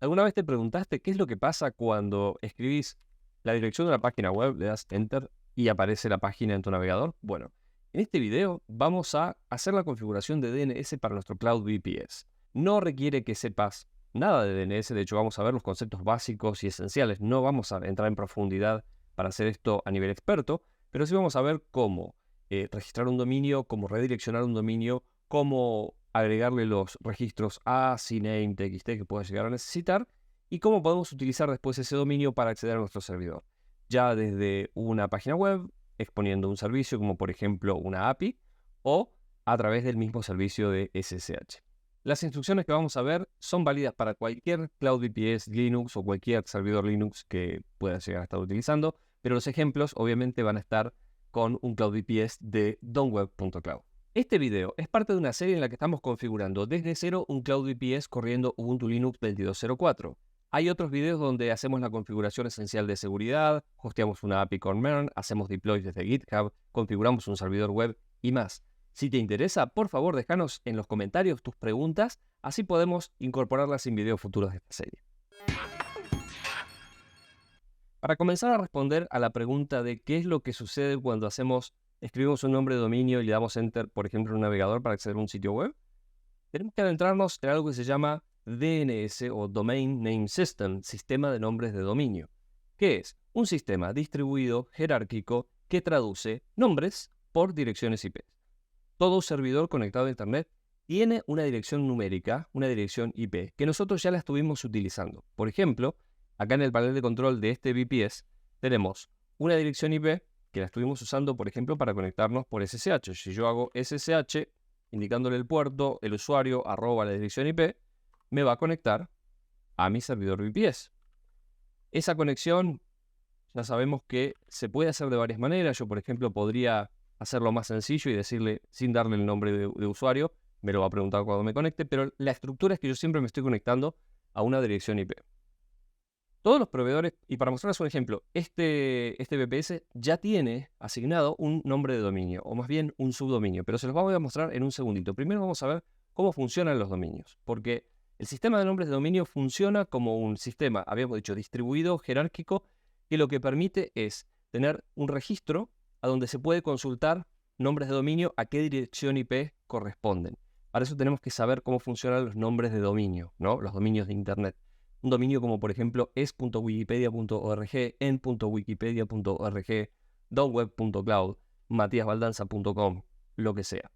¿Alguna vez te preguntaste qué es lo que pasa cuando escribís la dirección de una página web, le das Enter y aparece la página en tu navegador? Bueno, en este video vamos a hacer la configuración de DNS para nuestro Cloud VPS. No requiere que sepas nada de DNS, de hecho vamos a ver los conceptos básicos y esenciales. No vamos a entrar en profundidad para hacer esto a nivel experto, pero sí vamos a ver cómo registrar un dominio, cómo redireccionar un dominio, cómo agregarle los registros a CNAME, TXT que puedas llegar a necesitar y cómo podemos utilizar después ese dominio para acceder a nuestro servidor. Ya desde una página web, exponiendo un servicio como por ejemplo una API o a través del mismo servicio de SSH. Las instrucciones que vamos a ver son válidas para cualquier Cloud VPS Linux o cualquier servidor Linux que puedas llegar a estar utilizando, pero los ejemplos obviamente van a estar con un Cloud VPS de domweb.cloud. Este video es parte de una serie en la que estamos configurando desde cero un Cloud VPS corriendo Ubuntu Linux 22.04. Hay otros videos donde hacemos la configuración esencial de seguridad, hosteamos una API con MERN, hacemos deploys desde GitHub, configuramos un servidor web y más. Si te interesa, por favor déjanos en los comentarios tus preguntas, así podemos incorporarlas en videos futuros de esta serie. Para comenzar a responder a la pregunta de qué es lo que sucede cuando escribimos un nombre de dominio y le damos Enter, por ejemplo, en un navegador para acceder a un sitio web, tenemos que adentrarnos en algo que se llama DNS o Domain Name System, sistema de nombres de dominio, que es un sistema distribuido jerárquico que traduce nombres por direcciones IP. Todo servidor conectado a Internet tiene una dirección numérica, una dirección IP, que nosotros ya la estuvimos utilizando. Por ejemplo, acá en el panel de control de este VPS tenemos una dirección IP que la estuvimos usando, por ejemplo, para conectarnos por SSH. Si yo hago SSH, indicándole el puerto, el usuario, @ la dirección IP, me va a conectar a mi servidor VPS. Esa conexión ya sabemos que se puede hacer de varias maneras. Yo, por ejemplo, podría hacerlo más sencillo y decirle, sin darle el nombre de usuario, me lo va a preguntar cuando me conecte, pero la estructura es que yo siempre me estoy conectando a una dirección IP. Todos los proveedores, y para mostrarles un ejemplo, este VPS ya tiene asignado un nombre de dominio, o más bien un subdominio, pero se los voy a mostrar en un segundito. Primero vamos a ver cómo funcionan los dominios, porque el sistema de nombres de dominio funciona como un sistema, habíamos dicho, distribuido, jerárquico, que lo que permite es tener un registro a donde se puede consultar nombres de dominio a qué dirección IP corresponden. Para eso tenemos que saber cómo funcionan los nombres de dominio, ¿no? Los dominios de Internet. Un dominio como por ejemplo es.wikipedia.org, en.wikipedia.org, domweb.cloud, matiasbaldanza.com, lo que sea.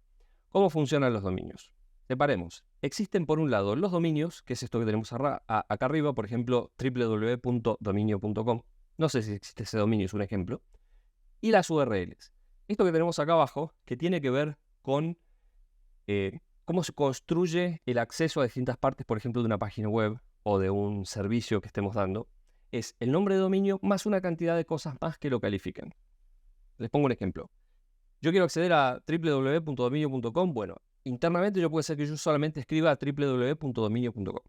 ¿Cómo funcionan los dominios? Separemos. Existen por un lado los dominios, que es esto que tenemos acá arriba, por ejemplo www.dominio.com. No sé si existe ese dominio, es un ejemplo. Y las URLs. Esto que tenemos acá abajo, que tiene que ver con cómo se construye el acceso a distintas partes, por ejemplo, de una página web o de un servicio que estemos dando, es el nombre de dominio más una cantidad de cosas más que lo califican. Les pongo un ejemplo. Yo quiero acceder a www.dominio.com. Bueno, internamente puede ser que yo solamente escriba www.dominio.com.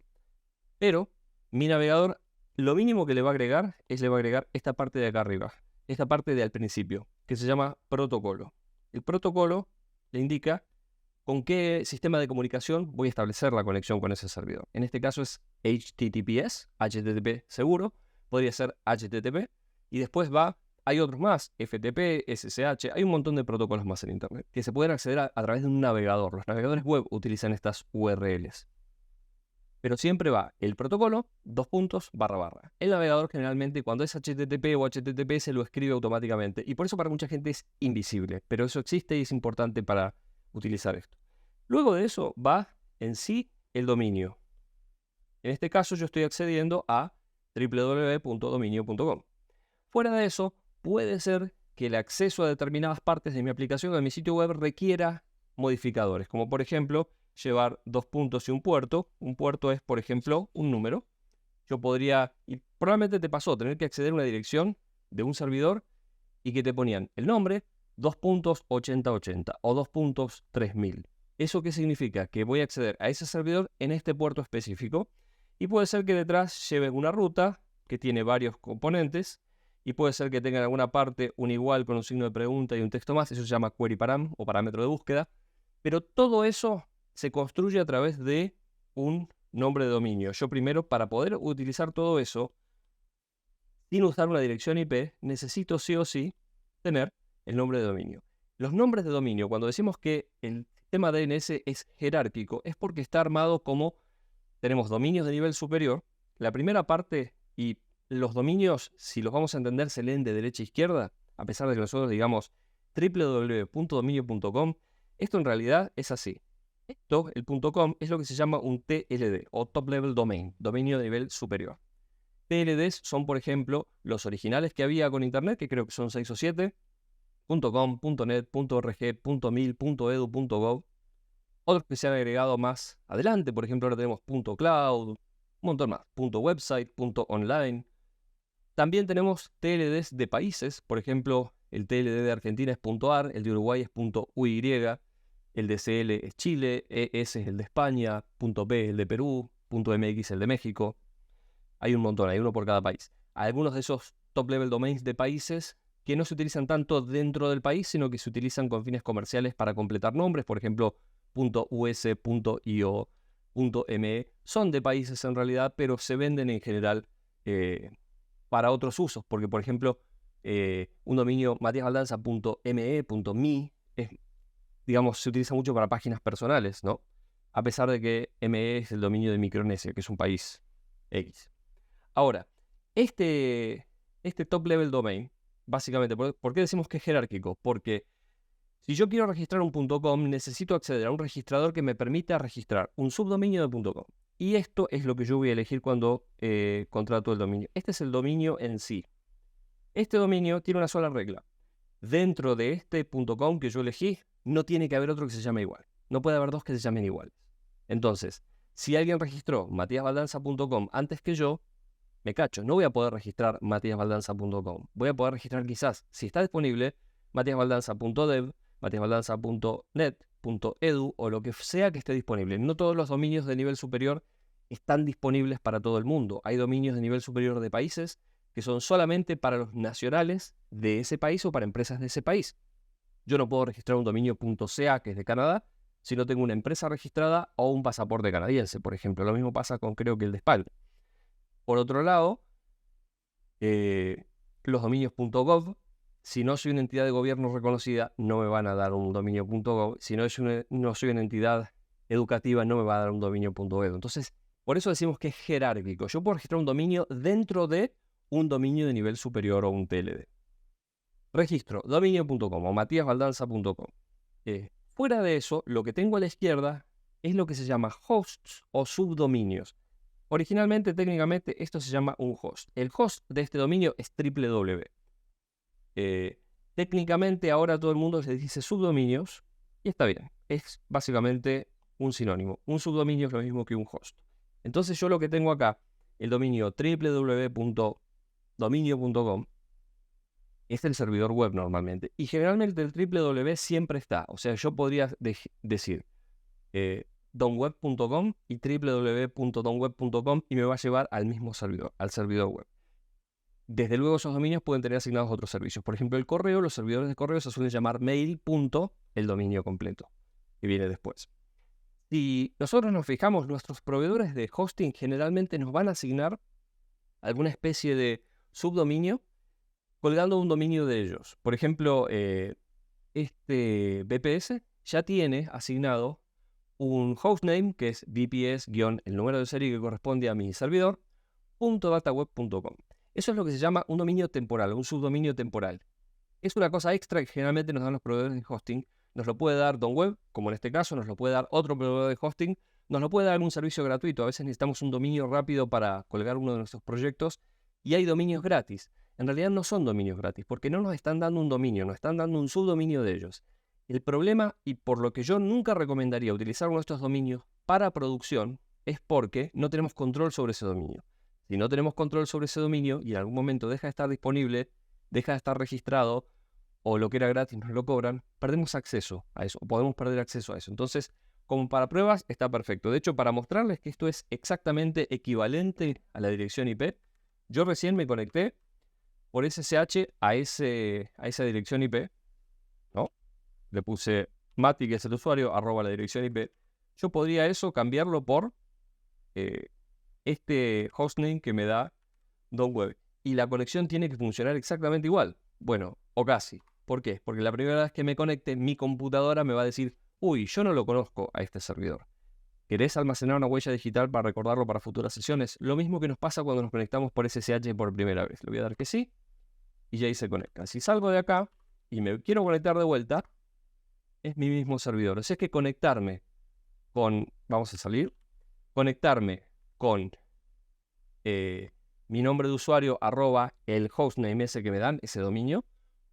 Pero mi navegador, lo mínimo que le va a agregar es le va a agregar esta parte de acá arriba, esta parte de al principio, que se llama protocolo. El protocolo le indica con qué sistema de comunicación voy a establecer la conexión con ese servidor. En este caso es HTTPS, HTTP seguro, podría ser HTTP, y después hay otros más, FTP, SSH, hay un montón de protocolos más en Internet, que se pueden acceder a través de un navegador. Los navegadores web utilizan estas URLs. Pero siempre va el protocolo, // El navegador generalmente cuando es HTTP o HTTP se lo escribe automáticamente, y por eso para mucha gente es invisible, pero eso existe y es importante para utilizar esto. Luego de eso va en sí el dominio. En este caso yo estoy accediendo a www.dominio.com. Fuera de eso, puede ser que el acceso a determinadas partes de mi aplicación o de mi sitio web requiera modificadores, como por ejemplo llevar 2 puntos y un puerto. Un puerto es, por ejemplo, un número. Yo podría, y probablemente te pasó, tener que acceder a una dirección de un servidor y que te ponían el nombre, 2.8080 o 2.3000. ¿Eso qué significa? Que voy a acceder a ese servidor en este puerto específico, y puede ser que detrás lleve una ruta que tiene varios componentes, y puede ser que tenga en alguna parte un igual con un signo de pregunta y un texto más. Eso se llama query param o parámetro de búsqueda, pero todo eso se construye a través de un nombre de dominio. Yo primero, para poder utilizar todo eso, sin usar una dirección IP, necesito sí o sí tener el nombre de dominio. Los nombres de dominio, cuando decimos que el sistema DNS es jerárquico, es porque está armado como tenemos dominios de nivel superior. La primera parte, y los dominios, si los vamos a entender, se leen de derecha a izquierda, a pesar de que nosotros digamos www.dominio.com, esto en realidad es así. Esto, el .com, es lo que se llama un TLD, o Top Level Domain, dominio de nivel superior. TLDs son, por ejemplo, los originales que había con Internet, que creo que son 6 o 7, .com, .net, .org, .mil, .edu, .gov. Otros que se han agregado más adelante, por ejemplo, ahora tenemos .cloud, un montón más, .website, .online. También tenemos TLDs de países, por ejemplo, el TLD de Argentina es .ar, el de Uruguay es .uy, el de CL es Chile, ES es el de España, .p el de Perú, .mx el de México. Hay un montón, hay uno por cada país. Algunos de esos top level domains de países que no se utilizan tanto dentro del país, sino que se utilizan con fines comerciales para completar nombres, por ejemplo, .us, .io, .me, son de países en realidad, pero se venden en general para otros usos, porque por ejemplo, un dominio matiasbaldanza.me.me es, digamos, se utiliza mucho para páginas personales, ¿no? A pesar de que ME es el dominio de Micronesia, que es un país X. Ahora, este top level domain, básicamente, ¿por qué decimos que es jerárquico? Porque si yo quiero registrar un .com, necesito acceder a un registrador que me permita registrar un subdominio de .com. Y esto es lo que yo voy a elegir cuando contrato el dominio. Este es el dominio en sí. Este dominio tiene una sola regla. Dentro de este .com que yo elegí, no tiene que haber otro que se llame igual. No puede haber dos que se llamen iguales. Entonces, si alguien registró matiasbaldanza.com antes que yo, me cacho, no voy a poder registrar matiasbaldanza.com. Voy a poder registrar quizás, si está disponible, matiasbaldanza.dev, matiasbaldanza.net, .edu o lo que sea que esté disponible. No todos los dominios de nivel superior están disponibles para todo el mundo. Hay dominios de nivel superior de países que son solamente para los nacionales de ese país o para empresas de ese país. Yo no puedo registrar un dominio .ca, que es de Canadá, si no tengo una empresa registrada o un pasaporte canadiense, por ejemplo. Lo mismo pasa con, creo que el de España. Por otro lado, los dominios .gov, si no soy una entidad de gobierno reconocida, no me van a dar un dominio .gov. Si no soy una entidad educativa, no me va a dar un dominio .edu. Entonces, por eso decimos que es jerárquico. Yo puedo registrar un dominio dentro de un dominio de nivel superior o un TLD. Registro dominio.com o matiasbaldanza.com. Fuera de eso, lo que tengo a la izquierda es lo que se llama hosts o subdominios. Originalmente, técnicamente, esto se llama un host. El host de este dominio es www. Técnicamente, ahora todo el mundo se dice subdominios y está bien. Es básicamente un sinónimo. Un subdominio es lo mismo que un host. Entonces yo lo que tengo acá, el dominio www.dominio.com, es el servidor web normalmente. Y generalmente el www siempre está. O sea, yo podría decir donweb.com y www.donweb.com y me va a llevar al mismo servidor, al servidor web. Desde luego esos dominios pueden tener asignados otros servicios. Por ejemplo, el correo, los servidores de correo se suelen llamar mail. El dominio completo, que viene después. Si nosotros nos fijamos, nuestros proveedores de hosting generalmente nos van a asignar alguna especie de subdominio colgando un dominio de ellos. Por ejemplo, este VPS ya tiene asignado un hostname que es VPS-el número de serie que corresponde a mi servidor, .dataweb.com. Eso es lo que se llama un dominio temporal, un subdominio temporal. Es una cosa extra que generalmente nos dan los proveedores de hosting. Nos lo puede dar DonWeb, como en este caso, nos lo puede dar otro proveedor de hosting, nos lo puede dar un servicio gratuito. A veces necesitamos un dominio rápido para colgar uno de nuestros proyectos y hay dominios gratis. En realidad no son dominios gratis porque no nos están dando un dominio, nos están dando un subdominio de ellos. El problema, y por lo que yo nunca recomendaría utilizar nuestros dominios para producción, es porque no tenemos control sobre ese dominio. Si no tenemos control sobre ese dominio y en algún momento deja de estar disponible, deja de estar registrado, o lo que era gratis nos lo cobran, perdemos acceso a eso, o podemos perder acceso a eso. Entonces, como para pruebas, está perfecto. De hecho, para mostrarles que esto es exactamente equivalente a la dirección IP, yo recién me conecté por SSH a esa dirección IP, ¿no? Le puse Mati, que es el usuario, @ la dirección IP. Yo podría eso cambiarlo por este hostname que me da .web. Y la conexión tiene que funcionar exactamente igual. Bueno, o casi. ¿Por qué? Porque la primera vez que me conecte, mi computadora me va a decir, uy, yo no lo conozco a este servidor. ¿Querés almacenar una huella digital para recordarlo para futuras sesiones? Lo mismo que nos pasa cuando nos conectamos por SSH por primera vez. Le voy a dar que sí y ya ahí se conecta. Si salgo de acá y me quiero conectar de vuelta, es mi mismo servidor. O sea, es que conectarme con, vamos a salir, conectarme con mi nombre de usuario @ el hostname ese que me dan, ese dominio,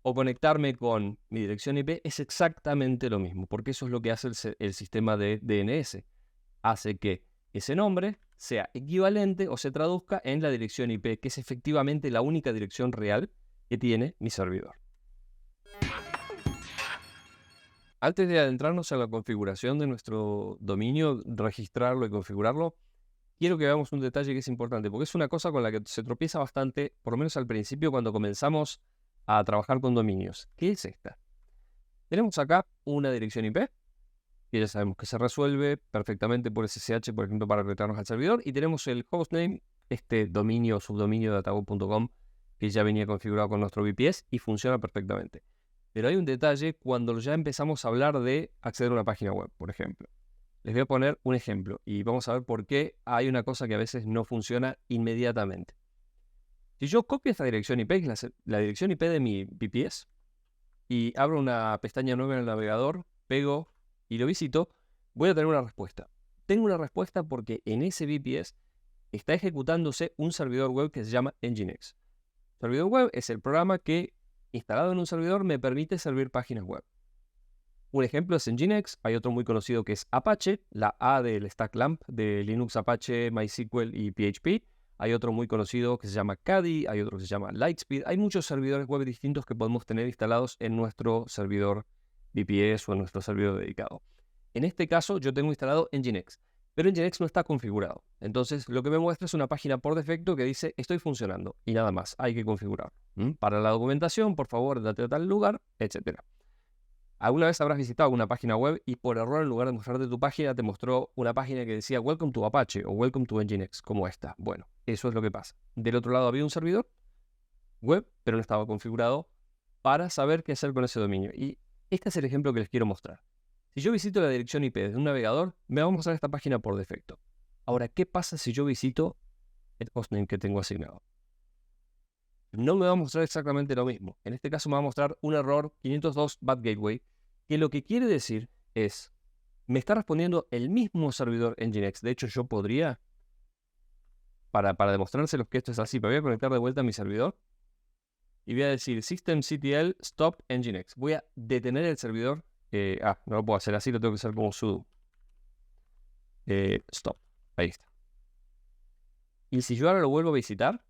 o conectarme con mi dirección IP es exactamente lo mismo, porque eso es lo que hace el sistema de DNS. Hace que ese nombre sea equivalente o se traduzca en la dirección IP, que es efectivamente la única dirección real que tiene mi servidor. Antes de adentrarnos a la configuración de nuestro dominio, registrarlo y configurarlo, quiero que veamos un detalle que es importante, porque es una cosa con la que se tropieza bastante, por lo menos al principio cuando comenzamos a trabajar con dominios. ¿Qué es esta? Tenemos acá una dirección IP, que ya sabemos que se resuelve perfectamente por SSH, por ejemplo, para conectarnos al servidor, y tenemos el hostname, este dominio o subdominio de datago.com, que ya venía configurado con nuestro VPS y funciona perfectamente. Pero hay un detalle cuando ya empezamos a hablar de acceder a una página web, por ejemplo. Les voy a poner un ejemplo y vamos a ver por qué hay una cosa que a veces no funciona inmediatamente. Si yo copio esta dirección IP, que es la dirección IP de mi VPS, y abro una pestaña nueva en el navegador, pego y lo visito, voy a tener una respuesta. Tengo una respuesta porque en ese VPS está ejecutándose un servidor web que se llama Nginx. Servidor web es el programa que, instalado en un servidor, me permite servir páginas web. Un ejemplo es Nginx, hay otro muy conocido que es Apache, la A del Stack LAMP de Linux, Apache, MySQL y PHP. Hay otro muy conocido que se llama Kadi, hay otro que se llama Lightspeed. Hay muchos servidores web distintos que podemos tener instalados en nuestro servidor VPS o en nuestro servidor dedicado. En este caso yo tengo instalado Nginx, pero Nginx no está configurado. Entonces lo que me muestra es una página por defecto que dice estoy funcionando y nada más, hay que configurar. Para la documentación, por favor, date a tal lugar, etc. ¿Alguna vez habrás visitado una página web y por error en lugar de mostrarte tu página te mostró una página que decía Welcome to Apache o Welcome to Nginx, como esta? Bueno, eso es lo que pasa. Del otro lado había un servidor web, pero no estaba configurado para saber qué hacer con ese dominio. Y este es el ejemplo que les quiero mostrar. Si yo visito la dirección IP de un navegador, me va a mostrar esta página por defecto. Ahora, ¿qué pasa si yo visito el hostname que tengo asignado? No me va a mostrar exactamente lo mismo. En este caso me va a mostrar un error 502 bad gateway, que lo que quiere decir es, me está respondiendo el mismo servidor Nginx. De hecho, yo podría, para demostrárselos que esto es así, me voy a conectar de vuelta a mi servidor y voy a decir systemctl stop Nginx. Voy a detener el servidor. No lo puedo hacer así, lo tengo que hacer como sudo stop. Ahí está. Y si yo ahora lo vuelvo a visitar,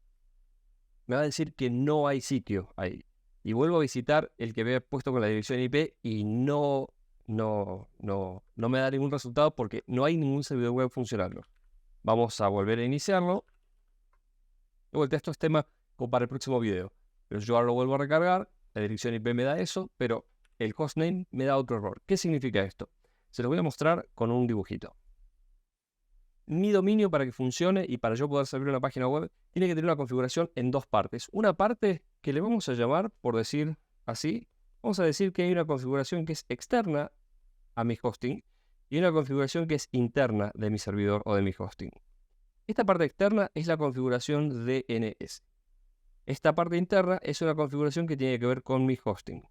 me va a decir que no hay sitio ahí. Y vuelvo a visitar el que había puesto con la dirección IP y no me da ningún resultado porque no hay ningún servidor web funcionando. Vamos a volver a iniciarlo. De vuelta, esto es tema para el próximo video. Pero yo ahora lo vuelvo a recargar, la dirección IP me da eso, pero el hostname me da otro error. ¿Qué significa esto? Se lo voy a mostrar con un dibujito. Mi dominio, para que funcione y para yo poder servir una página web, tiene que tener una configuración en dos partes. Una parte que le vamos a llamar, por decir así, vamos a decir que hay una configuración que es externa a mi hosting y una configuración que es interna de mi servidor o de mi hosting. Esta parte externa es la configuración DNS. Esta parte interna es una configuración que tiene que ver con mi hosting.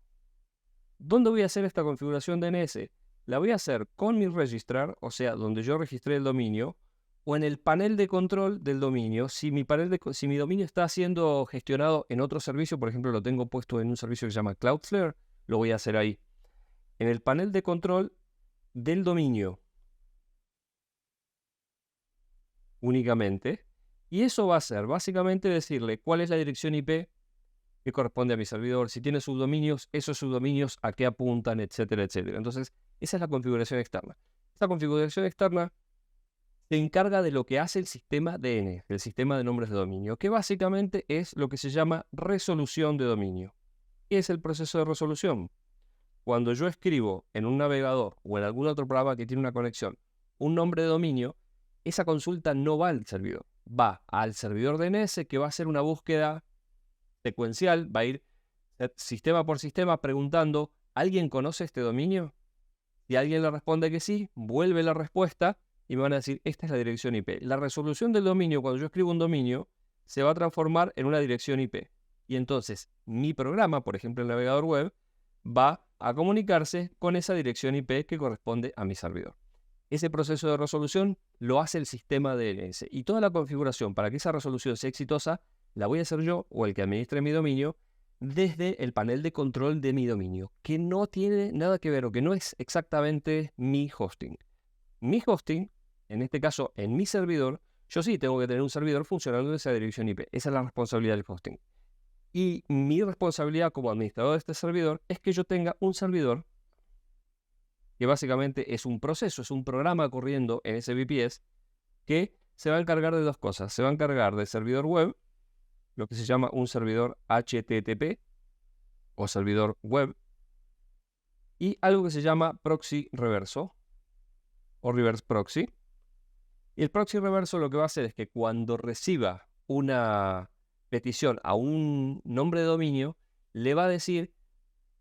¿Dónde voy a hacer esta configuración DNS? La voy a hacer con mi registrar, o sea, donde yo registré el dominio, o en el panel de control del dominio. Si mi dominio está siendo gestionado en otro servicio, por ejemplo, lo tengo puesto en un servicio que se llama Cloudflare, lo voy a hacer ahí. En el panel de control del dominio únicamente. Y eso va a ser básicamente decirle cuál es la dirección IP que corresponde a mi servidor, si tiene subdominios, esos subdominios a qué apuntan, etcétera, etcétera. Entonces, esa es la configuración externa. Esta configuración externa se encarga de lo que hace el sistema DNS, el sistema de nombres de dominio, que básicamente es lo que se llama resolución de dominio. ¿Qué es el proceso de resolución? Cuando yo escribo en un navegador o en algún otro programa que tiene una conexión un nombre de dominio, esa consulta no va al servidor, va al servidor DNS que va a hacer una búsqueda secuencial, va a ir sistema por sistema preguntando, ¿alguien conoce este dominio? Si alguien le responde que sí, vuelve la respuesta y me van a decir, esta es la dirección IP. La resolución del dominio, cuando yo escribo un dominio, se va a transformar en una dirección IP. Y entonces mi programa, por ejemplo el navegador web, va a comunicarse con esa dirección IP que corresponde a mi servidor. Ese proceso de resolución lo hace el sistema DNS y toda la configuración para que esa resolución sea exitosa la voy a hacer yo o el que administre mi dominio desde el panel de control de mi dominio, que no tiene nada que ver o que no es exactamente mi hosting. Mi hosting, en este caso en mi servidor, yo sí tengo que tener un servidor funcionando en esa dirección IP. Esa es la responsabilidad del hosting. Y mi responsabilidad como administrador de este servidor es que yo tenga un servidor que básicamente es un proceso, es un programa corriendo en ese VPS que se va a encargar de dos cosas. Se va a encargar del servidor web, lo que se llama un servidor HTTP o servidor web, y algo que se llama proxy reverso o reverse proxy. Y el proxy reverso lo que va a hacer es que cuando reciba una petición a un nombre de dominio, le va a decir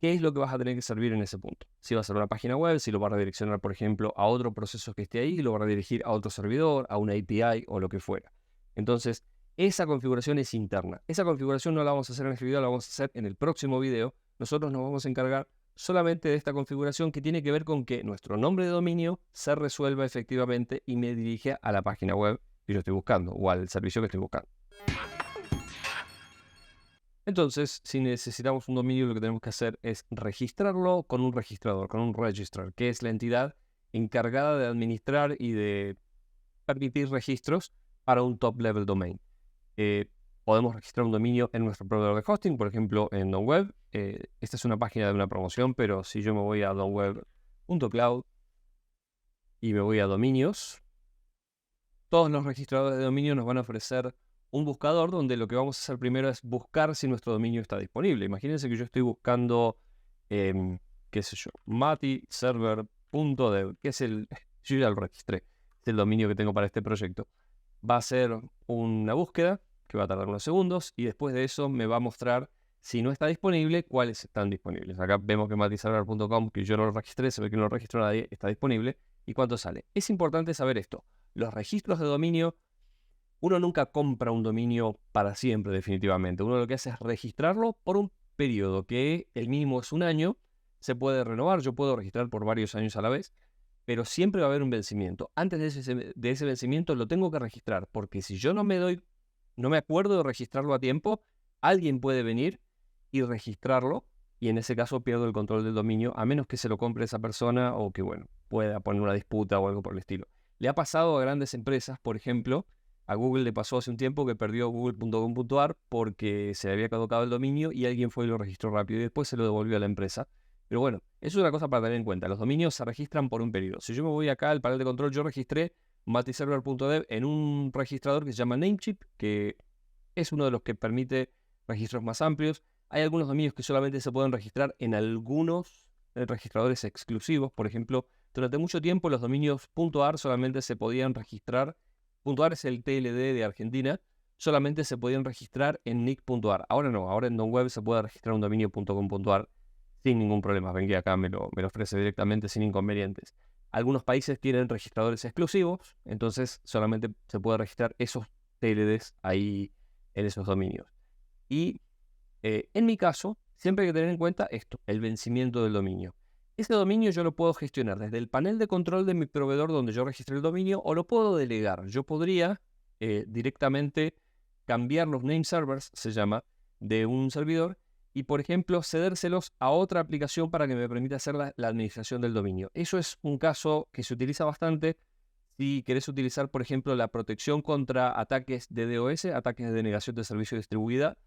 qué es lo que vas a tener que servir en ese punto. Si va a ser una página web, si lo va a redireccionar, por ejemplo, a otro proceso que esté ahí, lo va a redirigir a otro servidor, a una API o lo que fuera. Entonces, esa configuración es interna. Esa configuración no la vamos a hacer en este video, la vamos a hacer en el próximo video. Nosotros nos vamos a encargar solamente de esta configuración que tiene que ver con que nuestro nombre de dominio se resuelva efectivamente y me dirige a la página web que yo estoy buscando o al servicio que estoy buscando. Entonces, si necesitamos un dominio, lo que tenemos que hacer es registrarlo con un registrador, con un registrar, que es la entidad encargada de administrar y de permitir registros para un top-level domain. Podemos registrar un dominio en nuestro proveedor de hosting, por ejemplo, en DonWeb. Esta es una página de una promoción, pero si yo me voy a donweb.cloud y me voy a dominios, todos los registradores de dominio nos van a ofrecer un buscador donde lo que vamos a hacer primero es buscar si nuestro dominio está disponible. Imagínense que yo estoy buscando, qué sé yo, matiserver.dev, que es yo ya lo registré, es el dominio que tengo para este proyecto. Va a ser una búsqueda que va a tardar unos segundos y después de eso me va a mostrar si no está disponible, cuáles están disponibles. Acá vemos que matiserver.com, que yo no lo registré, se ve que no lo registró nadie, está disponible. ¿Y cuánto sale? Es importante saber esto. Los registros de dominio, uno nunca compra un dominio para siempre definitivamente. Uno lo que hace es registrarlo por un periodo que el mínimo es un año. Se puede renovar, yo puedo registrar por varios años a la vez, pero siempre va a haber un vencimiento. Antes de ese vencimiento lo tengo que registrar, porque si yo no me acuerdo de registrarlo a tiempo, alguien puede venir y registrarlo, y en ese caso pierdo el control del dominio, a menos que se lo compre esa persona o que, bueno, pueda poner una disputa o algo por el estilo. Le ha pasado a grandes empresas, por ejemplo, a Google le pasó hace un tiempo que perdió google.com.ar porque se le había caducado el dominio y alguien fue y lo registró rápido y después se lo devolvió a la empresa. Pero bueno, eso es una cosa para tener en cuenta. Los dominios se registran por un periodo. Si yo me voy acá al panel de control, yo registré matiserver.dev en un registrador que se llama Namecheap, que es uno de los que permite registros más amplios. Hay algunos dominios que solamente se pueden registrar en algunos registradores exclusivos. Por ejemplo, durante mucho tiempo los dominios .ar solamente se podían registrar. .ar es el TLD de Argentina. Solamente se podían registrar en nick.ar. Ahora no, ahora en DonWeb se puede registrar un dominio .com.ar sin ningún problema. Ven que acá me lo ofrece directamente sin inconvenientes. Algunos países tienen registradores exclusivos, entonces solamente se puede registrar esos TLDs ahí en esos dominios. Y en mi caso, siempre hay que tener en cuenta esto, el vencimiento del dominio. Ese dominio yo lo puedo gestionar desde el panel de control de mi proveedor donde yo registré el dominio o lo puedo delegar. Yo podría directamente cambiar los name servers, se llama, de un servidor y, por ejemplo, cedérselos a otra aplicación para que me permita hacer la administración del dominio. Eso es un caso que se utiliza bastante si querés utilizar, por ejemplo, la protección contra ataques de DOS, ataques de denegación de servicio distribuida.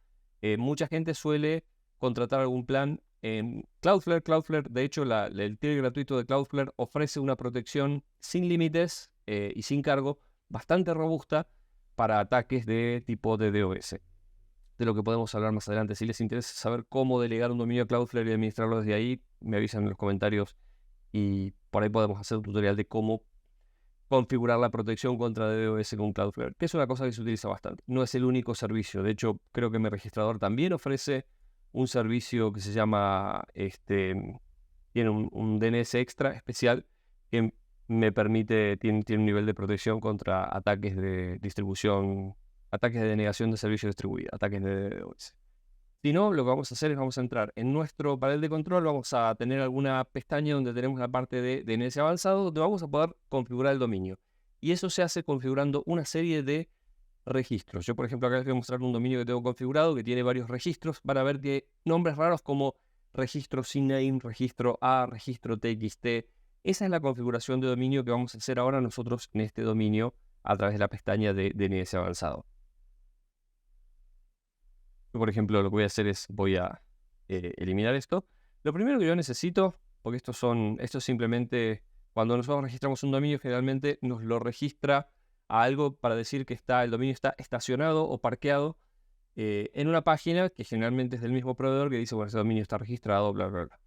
Mucha gente suele contratar algún plan en Cloudflare. Cloudflare, de hecho, el tier gratuito de Cloudflare ofrece una protección sin límites y sin cargo, bastante robusta para ataques de tipo de DOS. De lo que podemos hablar más adelante. Si les interesa saber cómo delegar un dominio a Cloudflare y administrarlo desde ahí, me avisan en los comentarios y por ahí podemos hacer un tutorial de cómo configurar la protección contra DDoS con Cloudflare, que es una cosa que se utiliza bastante. No es el único servicio. De hecho, creo que mi registrador también ofrece un servicio que se llama, tiene un DNS extra especial que me permite, tiene un nivel de protección contra ataques de distribución, ataques de denegación de servicio distribuido, ataques de DDoS. Si no, lo que vamos a hacer es vamos a entrar en nuestro panel de control, vamos a tener alguna pestaña donde tenemos la parte de DNS avanzado, donde vamos a poder configurar el dominio. Y eso se hace configurando una serie de registros. Yo, por ejemplo, acá les voy a mostrar un dominio que tengo configurado que tiene varios registros. Van a ver que nombres raros como registro CNAME, registro A, registro TXT. Esa es la configuración de dominio que vamos a hacer ahora nosotros en este dominio a través de la pestaña de DNS avanzado. Yo, por ejemplo, lo que voy a hacer es voy a eliminar esto. Lo primero que yo necesito, porque esto es simplemente cuando nosotros registramos un dominio, generalmente nos lo registra a algo para decir que el dominio está estacionado o parqueado en una página que generalmente es del mismo proveedor que dice, bueno, ese dominio está registrado, bla, bla, bla.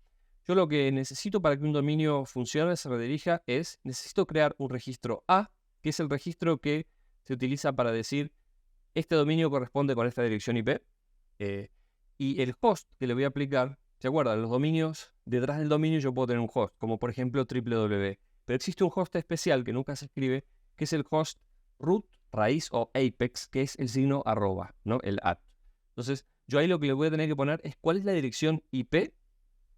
Yo lo que necesito para que un dominio funcione, se redirija, necesito crear un registro A, que es el registro que se utiliza para decir, este dominio corresponde con esta dirección IP. Y el host que le voy a aplicar, ¿se acuerdan? Los dominios, detrás del dominio yo puedo tener un host, como por ejemplo www. Pero existe un host especial que nunca se escribe, que es el host root, raíz o apex, que es el signo arroba, ¿no? El @ Entonces, yo ahí lo que le voy a tener que poner es cuál es la dirección IP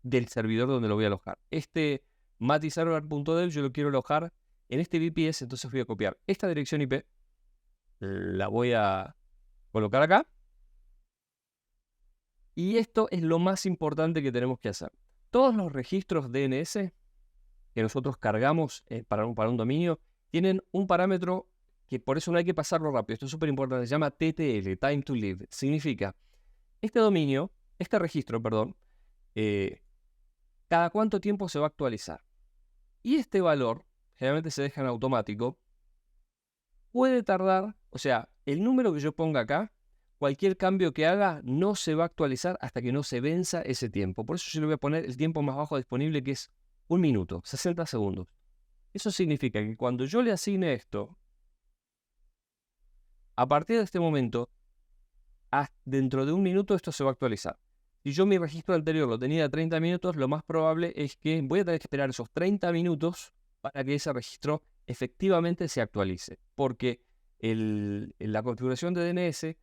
del servidor donde lo voy a alojar. Este matiserver.dev yo lo quiero alojar en este VPS, entonces voy a copiar esta dirección IP, la voy a colocar acá. Y esto es lo más importante que tenemos que hacer. Todos los registros DNS que nosotros cargamos para un dominio tienen un parámetro que por eso no hay que pasarlo rápido. Esto es súper importante. Se llama TTL, Time to Live. Significa, este registro, cada cuánto tiempo se va a actualizar. Y este valor, generalmente se deja en automático, puede tardar, o sea, el número que yo ponga acá, cualquier cambio que haga no se va a actualizar hasta que no se venza ese tiempo. Por eso yo le voy a poner el tiempo más bajo disponible, que es 1 minuto, 60 segundos. Eso significa que cuando yo le asigne esto, a partir de este momento, dentro de 1 minuto esto se va a actualizar. Si yo mi registro anterior lo tenía a 30 minutos, lo más probable es que voy a tener que esperar esos 30 minutos para que ese registro efectivamente se actualice. Porque la configuración de DNS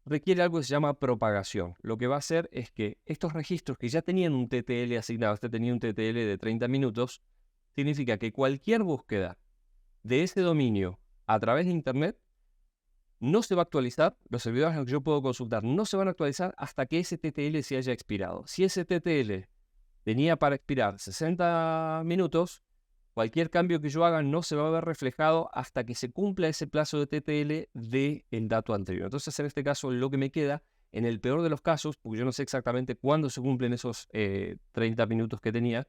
requiere algo que se llama propagación. Lo que va a hacer es que estos registros que ya tenían un TTL asignado, tenía un TTL de 30 minutos, significa que cualquier búsqueda de ese dominio a través de Internet no se va a actualizar. Los servidores a los que yo puedo consultar no se van a actualizar hasta que ese TTL se haya expirado. Si ese TTL tenía para expirar 60 minutos, cualquier cambio que yo haga no se va a ver reflejado hasta que se cumpla ese plazo de TTL del dato anterior. Entonces, en este caso, lo que me queda, en el peor de los casos, porque yo no sé exactamente cuándo se cumplen esos 30 minutos que tenía,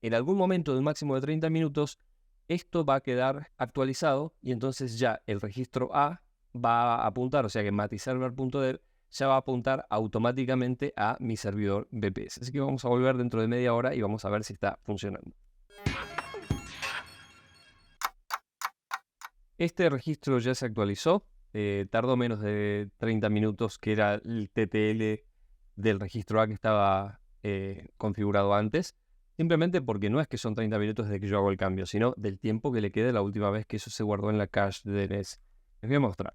en algún momento de un máximo de 30 minutos, esto va a quedar actualizado y entonces ya el registro A va a apuntar, o sea que matiserver.dev ya va a apuntar automáticamente a mi servidor VPS. Así que vamos a volver dentro de media hora y vamos a ver si está funcionando. Este registro ya se actualizó, tardó menos de 30 minutos, que era el TTL del registro A que estaba configurado antes, simplemente porque no es que son 30 minutos desde que yo hago el cambio, sino del tiempo que le quede la última vez que eso se guardó en la cache de DNS. Les voy a mostrar.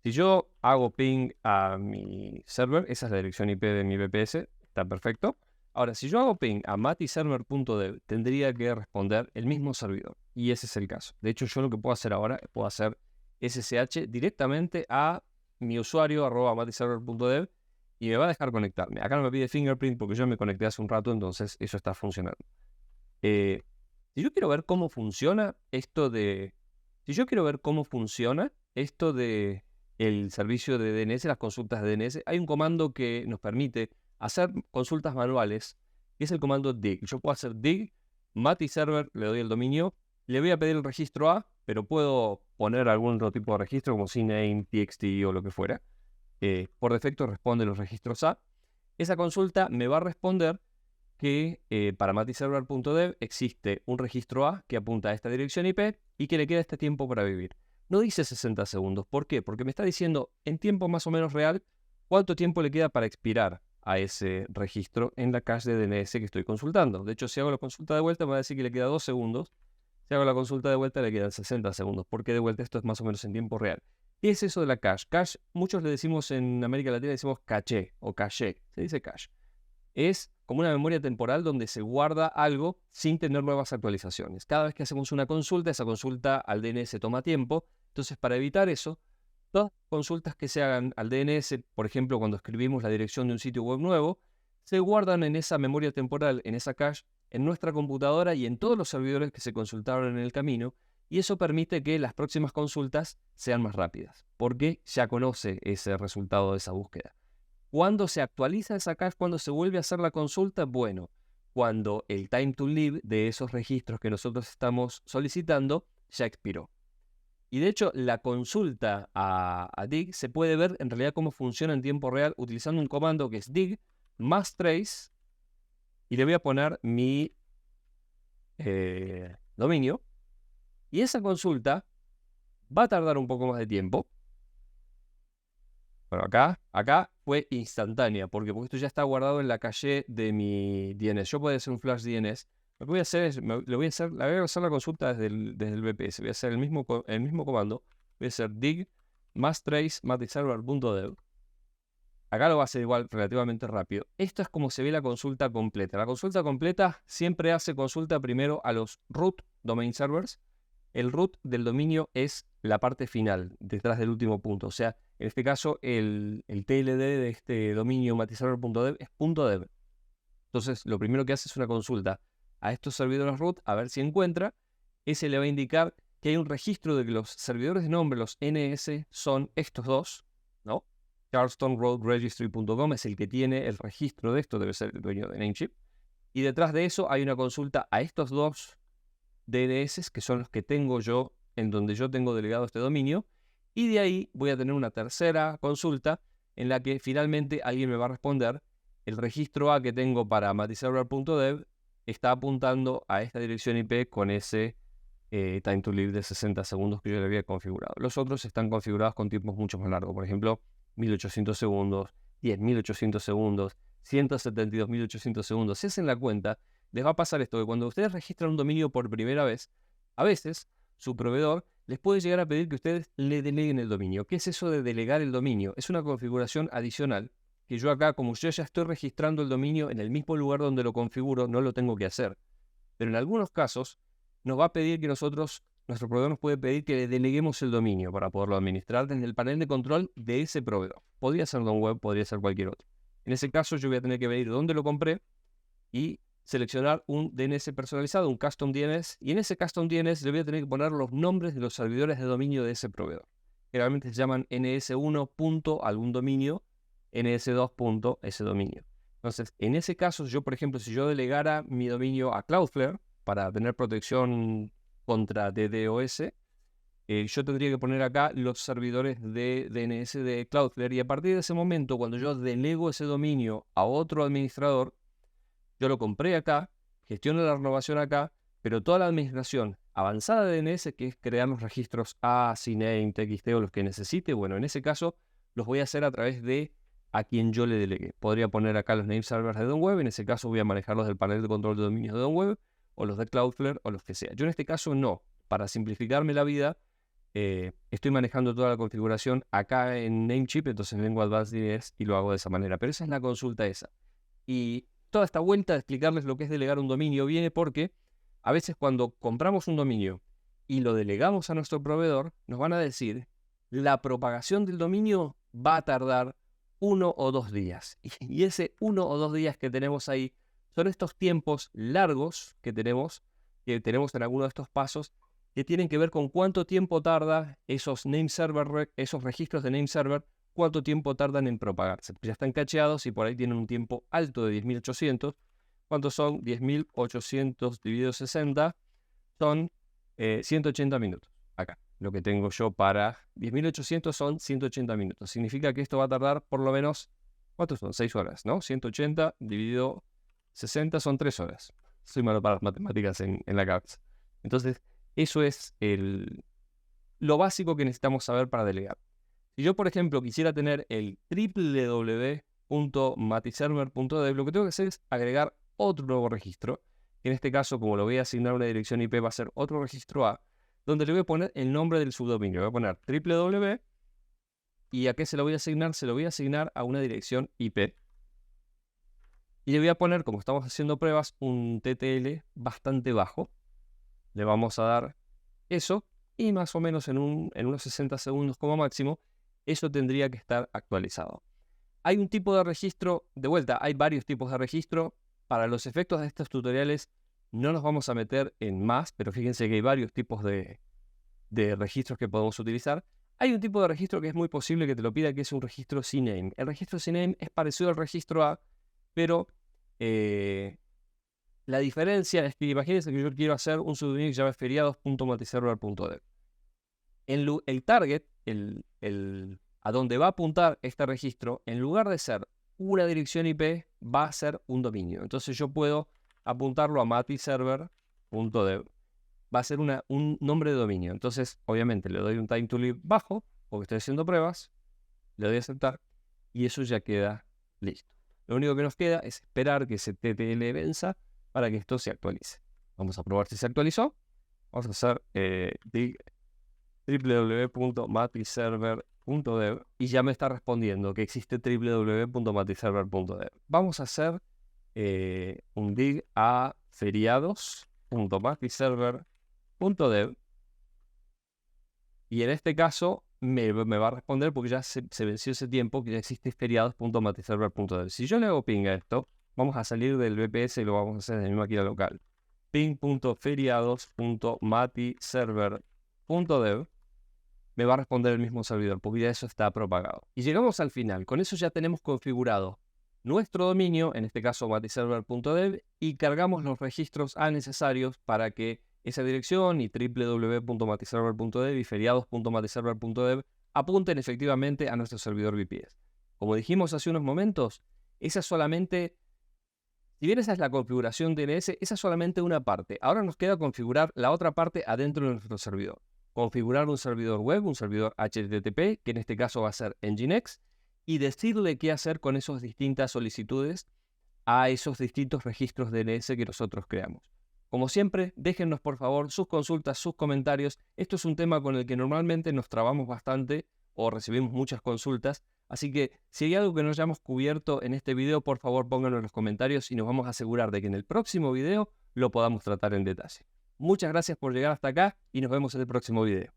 Si yo hago ping a mi server, esa es la dirección IP de mi VPS, está perfecto. Ahora, si yo hago ping a matiserver.dev, tendría que responder el mismo servidor. Y ese es el caso. De hecho, yo lo que puedo hacer ahora es puedo hacer SSH directamente a mi usuario @matiserver.dev y me va a dejar conectarme. Acá no me pide fingerprint porque yo me conecté hace un rato, entonces eso está funcionando. Si yo quiero ver cómo funciona esto de... Si yo quiero ver cómo funciona esto de el servicio de DNS, las consultas de DNS, hay un comando que nos permite hacer consultas manuales, que es el comando dig. Yo puedo hacer dig, matiserver, le doy el dominio, le voy a pedir el registro A, pero puedo poner algún otro tipo de registro como CNAME, TXT o lo que fuera. Por defecto responde los registros A. Esa consulta me va a responder que para matiserver.dev existe un registro A que apunta a esta dirección IP y que le queda este tiempo para vivir. No dice 60 segundos. ¿Por qué? Porque me está diciendo en tiempo más o menos real cuánto tiempo le queda para expirar a ese registro en la cache de DNS que estoy consultando. De hecho, si hago la consulta de vuelta, me va a decir que le queda 2 segundos. Si hago la consulta de vuelta, le quedan 60 segundos, porque de vuelta esto es más o menos en tiempo real. ¿Qué es eso de la cache? Cache, muchos le decimos en América Latina, decimos caché o caché. Se dice cache. Es como una memoria temporal donde se guarda algo sin tener nuevas actualizaciones. Cada vez que hacemos una consulta, esa consulta al DNS toma tiempo. Entonces, para evitar eso, todas las consultas que se hagan al DNS, por ejemplo, cuando escribimos la dirección de un sitio web nuevo, se guardan en esa memoria temporal, en esa cache, en nuestra computadora y en todos los servidores que se consultaron en el camino, y eso permite que las próximas consultas sean más rápidas, porque ya conoce ese resultado de esa búsqueda. ¿Cuándo se actualiza esa cache? ¿Cuándo se vuelve a hacer la consulta? Bueno, cuando el time to live de esos registros que nosotros estamos solicitando ya expiró. Y de hecho, la consulta a dig se puede ver en realidad cómo funciona en tiempo real utilizando un comando que es dig más trace, y le voy a poner mi dominio. Y esa consulta va a tardar un poco más de tiempo. Pero acá fue instantánea, porque esto ya está guardado en la caché de mi DNS. Yo puedo hacer un flash DNS. Lo que voy a hacer es, le voy a hacer la consulta desde el VPS. Voy a hacer el mismo comando. Voy a hacer dig más trace matiserver.dev. Acá lo va a hacer igual relativamente rápido. Esto es como se ve la consulta completa. La consulta completa siempre hace consulta primero a los root domain servers. El root del dominio es la parte final, detrás del último punto. O sea, en este caso, el TLD de este dominio matiserver.dev es .dev. Entonces, lo primero que hace es una consulta a estos servidores root a ver si encuentra. Ese le va a indicar que hay un registro de que los servidores de nombre, los NS, son estos dos, ¿no? charlestonroadregistry.com es el que tiene el registro de esto, debe ser el dueño de Namecheap. Y detrás de eso hay una consulta a estos dos DNS, que son los que tengo yo, en donde yo tengo delegado este dominio. Y de ahí voy a tener una tercera consulta en la que finalmente alguien me va a responder. El registro A que tengo para matiserver.dev está apuntando a esta dirección IP con ese time to live de 60 segundos que yo le había configurado. Los otros están configurados con tiempos mucho más largos. Por ejemplo, 1800 segundos, 10.800 segundos, 172.800 segundos. Si hacen la cuenta, les va a pasar esto, que cuando ustedes registran un dominio por primera vez, a veces su proveedor les puede llegar a pedir que ustedes le deleguen el dominio. ¿Qué es eso de delegar el dominio? Es una configuración adicional que yo acá, como yo ya estoy registrando el dominio en el mismo lugar donde lo configuro, no lo tengo que hacer. Pero en algunos casos nos va a pedir que nuestro proveedor nos puede pedir que le deleguemos el dominio para poderlo administrar desde el panel de control de ese proveedor. Podría ser Don Web, podría ser cualquier otro. En ese caso yo voy a tener que ver dónde lo compré y seleccionar un DNS personalizado, un custom DNS, y en ese custom DNS le voy a tener que poner los nombres de los servidores de dominio de ese proveedor. Generalmente se llaman ns1. Algún dominio, ns2. Ese dominio. Entonces, en ese caso, yo, por ejemplo, si yo delegara mi dominio a Cloudflare para tener protección contra DDoS, yo tendría que poner acá los servidores de DNS de Cloudflare, y a partir de ese momento, cuando yo delego ese dominio a otro administrador, yo lo compré acá, gestiono la renovación acá, pero toda la administración avanzada de DNS, que es crear los registros A, CNAME, TXT o los que necesite, bueno, en ese caso los voy a hacer a través de a quien yo le delegue. Podría poner acá los name servers de Don Web, en ese caso voy a manejarlos del panel de control de dominios de Don Web, o los de Cloudflare, o los que sea. Yo en este caso no. Para simplificarme la vida, estoy manejando toda la configuración acá en Namecheap, entonces vengo a Advanced DNS y lo hago de esa manera. Pero esa es la consulta esa. Y toda esta vuelta de explicarles lo que es delegar un dominio viene porque a veces cuando compramos un dominio y lo delegamos a nuestro proveedor, nos van a decir, la propagación del dominio va a tardar 1 o 2 días. Y ese 1 o 2 días que tenemos ahí son estos tiempos largos que tenemos en alguno de estos pasos, que tienen que ver con cuánto tiempo tarda esos esos registros de name server, cuánto tiempo tardan en propagarse. Ya están cacheados y por ahí tienen un tiempo alto de 10.800. ¿Cuántos son? 10.800 dividido 60 son 180 minutos. Acá, lo que tengo yo para 10.800 son 180 minutos. Significa que esto va a tardar por lo menos, ¿cuántos son? 6 horas, ¿no? 180 dividido 60 son 3 horas. Soy malo para las matemáticas en la cabeza. Entonces, eso es lo básico que necesitamos saber para delegar. Si yo, por ejemplo, quisiera tener el www.matiserver.dev, lo que tengo que hacer es agregar otro nuevo registro. En este caso, como lo voy a asignar una dirección IP, va a ser otro registro A, donde le voy a poner el nombre del subdominio. Voy a poner www. ¿Y a qué se lo voy a asignar? Se lo voy a asignar a una dirección IP. Y le voy a poner, como estamos haciendo pruebas, un TTL bastante bajo. Le vamos a dar eso. Y más o menos en unos 60 segundos como máximo, eso tendría que estar actualizado. Hay un tipo de registro, de vuelta, hay varios tipos de registro. Para los efectos de estos tutoriales no nos vamos a meter en más, pero fíjense que hay varios tipos de registros que podemos utilizar. Hay un tipo de registro que es muy posible que te lo pida, que es un registro CNAME. El registro CNAME es parecido al registro A, pero la diferencia es que imagínense que yo quiero hacer un subdominio que se llama feriados.matiserver.dev. El target, a donde va a apuntar este registro, en lugar de ser una dirección IP, va a ser un dominio. Entonces yo puedo apuntarlo a matiserver.dev. Va a ser un nombre de dominio. Entonces, obviamente, le doy un time to live bajo, porque estoy haciendo pruebas, le doy a aceptar, y eso ya queda listo. Lo único que nos queda es esperar que ese TTL venza para que esto se actualice. Vamos a probar si se actualizó. Vamos a hacer www.matiserver.dev y ya me está respondiendo que existe www.matiserver.dev. Vamos a hacer un dig a feriados.matiserver.dev y en este caso me va a responder porque ya se venció ese tiempo, que ya existe feriados.matiserver.dev. Si yo le hago ping a esto, vamos a salir del VPS y lo vamos a hacer en mi máquina local. ping.feriados.matiserver.dev me va a responder el mismo servidor porque ya eso está propagado. Y llegamos al final. Con eso ya tenemos configurado nuestro dominio, en este caso matiserver.dev, y cargamos los registros A necesarios para que esa dirección y www.matiserver.dev y feriados.matiserver.dev apunten efectivamente a nuestro servidor VPS. Como dijimos hace unos momentos, esa solamente, si bien esa es la configuración DNS, esa es solamente una parte. Ahora nos queda configurar la otra parte adentro de nuestro servidor. Configurar un servidor web, un servidor HTTP, que en este caso va a ser Nginx, y decirle qué hacer con esas distintas solicitudes a esos distintos registros DNS que nosotros creamos. Como siempre, déjennos por favor sus consultas, sus comentarios. Esto es un tema con el que normalmente nos trabamos bastante o recibimos muchas consultas. Así que si hay algo que no hayamos cubierto en este video, por favor pónganlo en los comentarios y nos vamos a asegurar de que en el próximo video lo podamos tratar en detalle. Muchas gracias por llegar hasta acá y nos vemos en el próximo video.